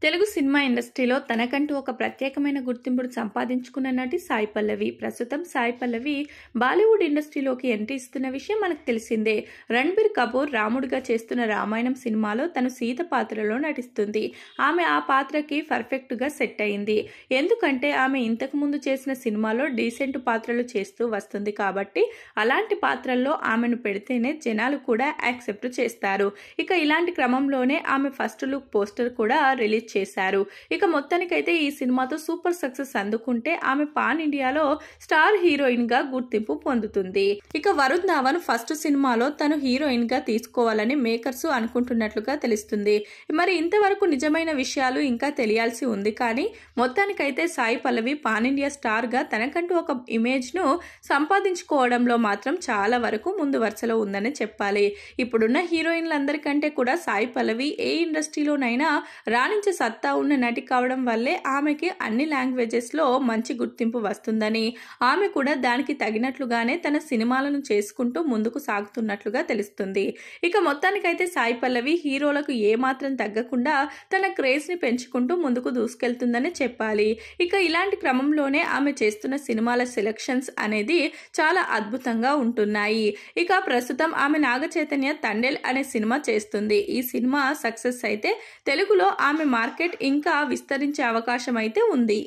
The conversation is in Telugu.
తెలుగు సినిమా ఇండస్ట్రీలో తనకంటూ ఒక ప్రత్యేకమైన గుర్తింపును సంపాదించుకున్న నటి సాయి పల్లవి. ప్రస్తుతం సాయి పల్లవి బాలీవుడ్ ఇండస్ట్రీలోకి ఎంట్రీ ఇస్తున్న విషయం మనకు తెలిసిందే. రణబీర్ కపూర్ రాముడిగా చేస్తున్న రామాయణం సినిమాలో తను సీత పాత్రలో నటిస్తుంది. ఆమె ఆ పాత్రకి పర్ఫెక్ట్ గా సెట్ అయింది. ఎందుకంటే ఆమె ఇంతకు ముందు చేసిన సినిమాలో డీసెంట్ పాత్రలు చేస్తూ వస్తుంది కాబట్టి అలాంటి పాత్రల్లో ఆమెను పెడితేనే జనాలు కూడా యాక్సెప్ట్ చేస్తారు. ఇక ఇలాంటి క్రమంలోనే ఆమె ఫస్ట్ లుక్ పోస్టర్ కూడా రిలీజ్ చేశారు. ఇక మొత్తానికైతే ఈ సినిమాతో సూపర్ సక్సెస్ అందుకుంటే ఆమె పాన్ ఇండియాలో స్టార్ హీరోయిన్ గా గుర్తింపు పొందుతుంది. ఇక వరుణ్ ధావన్ ఫస్ట్ సినిమాలో తను హీరోయిన్ గా తీసుకోవాలని మేకర్స్ అనుకుంటున్నట్లుగా తెలుస్తుంది. మరి ఇంతవరకు నిజమైన విషయాలు ఇంకా తెలియాల్సి ఉంది. కానీ మొత్తానికైతే Sai Pallavi pan India star గా తనకంటూ ఒక ఇమేజ్ ను సంపాదించుకోవడంలో మాత్రం చాలా వరకు ముందు వరుసలో ఉందని చెప్పాలి. ఇప్పుడున్న హీరోయిన్లందరికంటే కూడా సాయి పల్లవి ఏ ఇండస్ట్రీలోనైనా రాణించే సత్తా ఉన్న నటి కావడం వల్లే ఆమెకి అన్ని లాంగ్వేజెస్ లో మంచి గుర్తింపు వస్తుందని, ఆమె కూడా దానికి తగినట్లుగానే తన సినిమాలను చేసుకుంటూ ముందుకు సాగుతున్నట్లుగా తెలుస్తుంది. ఇక మొత్తానికైతే సాయి పల్లవి హీరోలకు ఏమాత్రం తగ్గకుండా తన క్రేజ్ ని పెంచుకుంటూ ముందుకు దూసుకెళ్తుందని చెప్పాలి. ఇక ఇలాంటి క్రమంలోనే ఆమె చేస్తున్న సినిమాల సెలెక్షన్స్ అనేది చాలా అద్భుతంగా ఉంటున్నాయి. ఇక ప్రస్తుతం ఆమె నాగ చైతన్య తండేల్ అనే సినిమా చేస్తుంది. ఈ సినిమా సక్సెస్ అయితే తెలుగులో ఆమె మార్కెట్ ఇంకా విస్తరించే అవకాశం అయితే ఉంది.